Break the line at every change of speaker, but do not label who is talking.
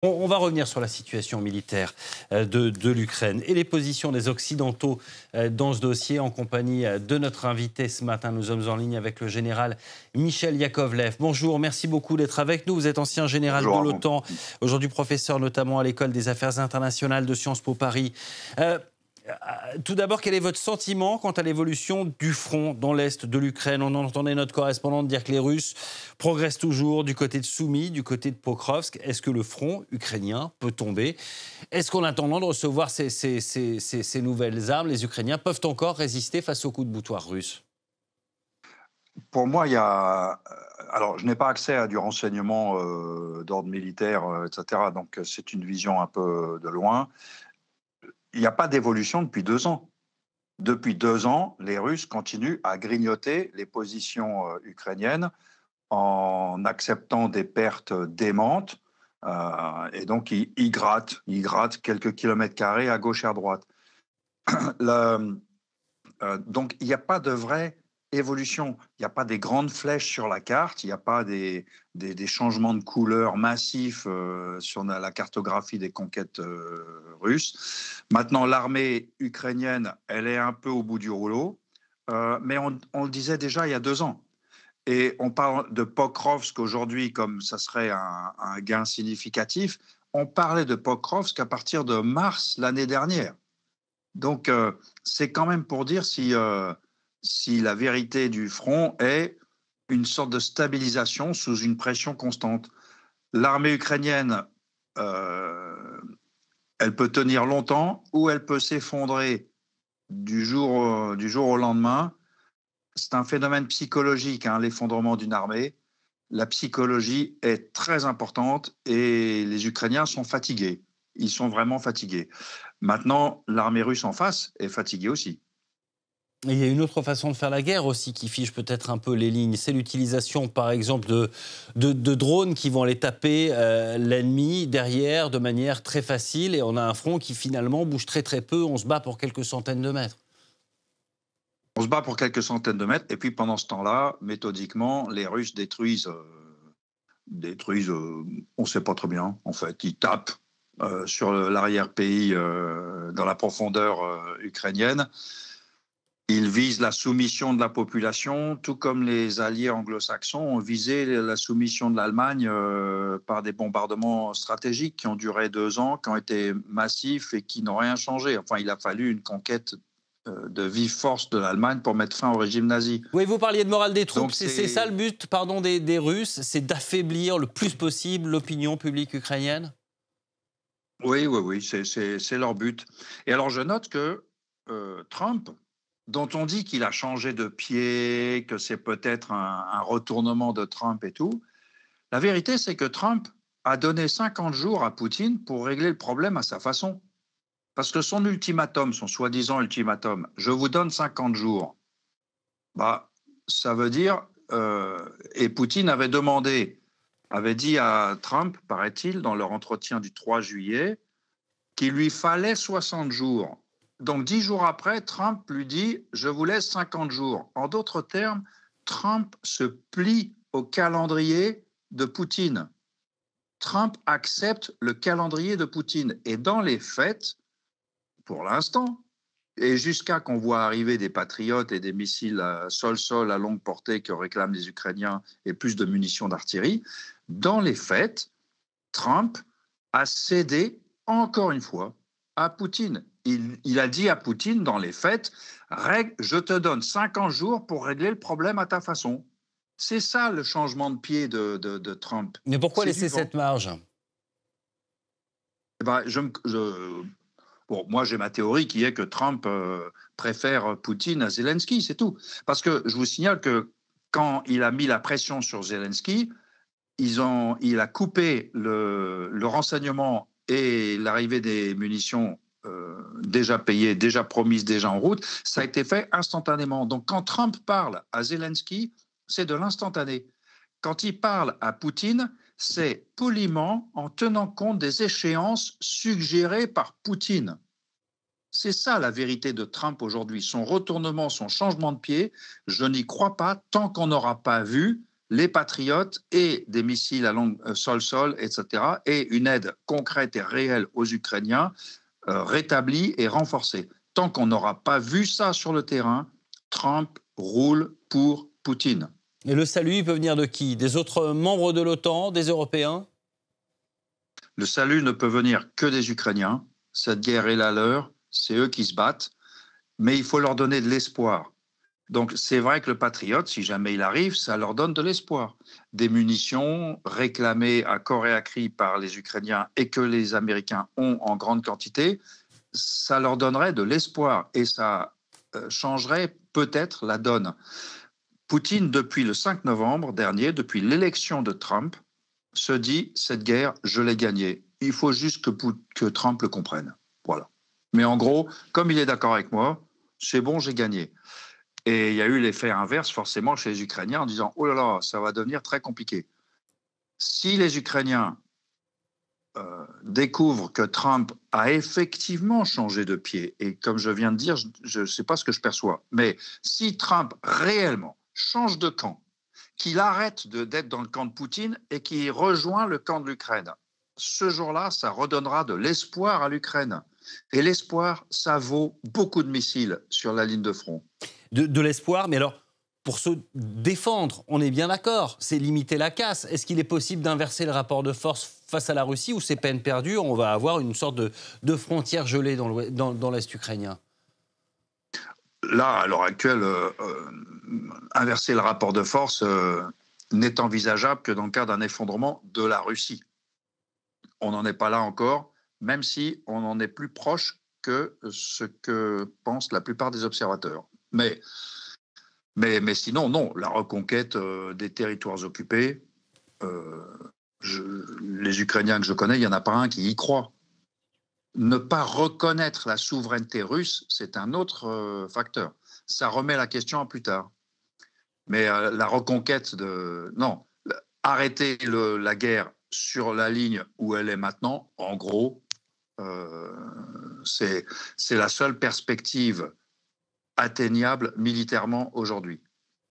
On va revenir sur la situation militaire de l'Ukraine et les positions des Occidentaux dans ce dossier en compagnie de notre invité ce matin. Nous sommes en ligne avec le général Michel Yakovlev. Bonjour, merci beaucoup d'être avec nous. Vous êtes ancien général de
Bonjour à vous.
l'OTAN, aujourd'hui professeur notamment à l'École des Affaires internationales de Sciences Po Paris. Tout d'abord, quel est votre sentiment quant à l'évolution du front dans l'est de l'Ukraine? On entendait notre correspondante dire que les Russes progressent toujours du côté de Soumy, du côté de Pokrovsk. Est-ce que le front ukrainien peut tomber? Est-ce qu'en attendant de recevoir ces nouvelles armes, les Ukrainiens peuvent encore résister face aux coups de boutoir russes?
Pour moi, il y a. Alors, je n'ai pas accès à du renseignement d'ordre militaire, etc. Donc, c'est une vision un peu de loin. Il n'y a pas d'évolution depuis 2 ans. Depuis 2 ans, les Russes continuent à grignoter les positions ukrainiennes en acceptant des pertes démentes. Et donc, ils grattent quelques kilomètres carrés à gauche et à droite. Le- donc, il n'y a pas de vraie évolution. Il n'y a pas des grandes flèches sur la carte, il n'y a pas des changements de couleur massifs sur la cartographie des conquêtes russes. Maintenant, l'armée ukrainienne, elle est un peu au bout du rouleau, mais on le disait déjà il y a 2 ans. Et on parle de Pokrovsk aujourd'hui comme ça serait un gain significatif. On parlait de Pokrovsk à partir de mars l'année dernière. Donc, c'est quand même pour dire si la vérité du front est une sorte de stabilisation sous une pression constante. L'armée ukrainienne, euh, elle peut tenir longtemps ou elle peut s'effondrer du jour au lendemain. C'est un phénomène psychologique, hein, l'effondrement d'une armée. La psychologie est très importante et les Ukrainiens sont fatigués. Ils sont vraiment fatigués. Maintenant, l'armée russe en face est fatiguée aussi.
Il y a une autre façon de faire la guerre aussi qui fiche peut-être un peu les lignes. C'est l'utilisation, par exemple, de drones qui vont aller taper l'ennemi derrière de manière très facile. Et on a un front qui finalement bouge très très peu. On se bat pour quelques centaines de mètres.
On se bat pour quelques centaines de mètres et puis pendant ce temps-là, méthodiquement, les Russes détruisent, on ne sait pas très bien, en fait. Ils tapent sur l'arrière-pays dans la profondeur ukrainienne. Ils visent la soumission de la population, tout comme les alliés anglo-saxons ont visé la soumission de l'Allemagne par des bombardements stratégiques qui ont duré 2 ans, qui ont été massifs et qui n'ont rien changé. Enfin, il a fallu une conquête de vive force de l'Allemagne pour mettre fin au régime nazi.
Oui, vous parliez de morale des troupes.
Donc
C'est ça le but, pardon, des Russes, c'est d'affaiblir le plus possible l'opinion publique ukrainienne?
oui, oui, oui, c'est leur but. Et alors je note que Trump, dont on dit qu'il a changé de pied, que c'est peut-être un retournement de Trump et tout, la vérité c'est que Trump a donné 50 jours à Poutine pour régler le problème à sa façon. Parce que son ultimatum, son soi-disant ultimatum, je vous donne 50 jours, bah, ça veut dire, et Poutine avait dit à Trump, paraît-il, dans leur entretien du 3 juillet, qu'il lui fallait 60 jours. Donc 10 jours après, Trump lui dit, je vous laisse 50 jours. En d'autres termes, Trump se plie au calendrier de Poutine. Trump accepte le calendrier de Poutine. Et dans les faits, pour l'instant, et jusqu'à qu'on voit arriver des patriotes et des missiles sol-sol à longue portée que réclament les Ukrainiens et plus de munitions d'artillerie, dans les faits, Trump a cédé encore une fois à Poutine. Il a dit à Poutine dans les faits, je te donne 50 jours pour régler le problème à ta façon. C'est ça le changement de pied de Trump.
Mais pourquoi
C'est du
laisser
vent.
cette marge?
Eh ben, bon, moi, j'ai ma théorie qui est que Trump préfère Poutine à Zelensky, c'est tout. Parce que je vous signale que quand il a mis la pression sur Zelensky, il a coupé le renseignement et l'arrivée des munitions déjà payées, déjà promises, déjà en route. Ça a été fait instantanément. Donc quand Trump parle à Zelensky, c'est de l'instantané. Quand il parle à Poutine, c'est poliment en tenant compte des échéances suggérées par Poutine. C'est ça la vérité de Trump aujourd'hui. Son retournement, son changement de pied, je n'y crois pas tant qu'on n'aura pas vu les patriotes et des missiles à long sol-sol, etc., et une aide concrète et réelle aux Ukrainiens rétablie et renforcée. Tant qu'on n'aura pas vu ça sur le terrain, Trump roule pour Poutine.
Et le salut, il peut venir de qui? Des autres membres de l'OTAN, des Européens?
Le salut ne peut venir que des Ukrainiens. Cette guerre est la leur, c'est eux qui se battent, mais il faut leur donner de l'espoir. Donc c'est vrai que le Patriote, si jamais il arrive, ça leur donne de l'espoir. Des munitions réclamées à corps et à cri par les Ukrainiens et que les Américains ont en grande quantité, ça leur donnerait de l'espoir et ça changerait peut-être la donne. Poutine, depuis le 5 novembre dernier, depuis l'élection de Trump, se dit, cette guerre, je l'ai gagnée. Il faut juste que Trump le comprenne. Voilà. Mais en gros, comme il est d'accord avec moi, c'est bon, j'ai gagné. Et il y a eu l'effet inverse, forcément, chez les Ukrainiens, en disant, oh là là, ça va devenir très compliqué. Si les Ukrainiens découvrent que Trump a effectivement changé de pied, et comme je viens de dire, je ne sais pas ce que je perçois, mais si Trump réellement change de camp, qu'il arrête d'être dans le camp de Poutine et qu'il rejoint le camp de l'Ukraine, ce jour-là, ça redonnera de l'espoir à l'Ukraine. Et l'espoir, ça vaut beaucoup de missiles sur la ligne de front.
De l'espoir, mais alors, pour se défendre, on est bien d'accord, c'est limiter la casse. Est-ce qu'il est possible d'inverser le rapport de force face à la Russie ou c'est peine perdue, on va avoir une sorte de frontière gelée dans l'Est ukrainien?
Là, à l'heure actuelle, inverser le rapport de force n'est envisageable que dans le cas d'un effondrement de la Russie. On n'en est pas là encore, même si on en est plus proche que ce que pensent la plupart des observateurs. Mais sinon, non, la reconquête des territoires occupés, les Ukrainiens que je connais, il n'y en a pas un qui y croit. Ne pas reconnaître la souveraineté russe, c'est un autre facteur. Ça remet la question à plus tard. Mais la reconquête de... Non, arrêter la guerre sur la ligne où elle est maintenant, en gros, c'est la seule perspective atteignable militairement aujourd'hui.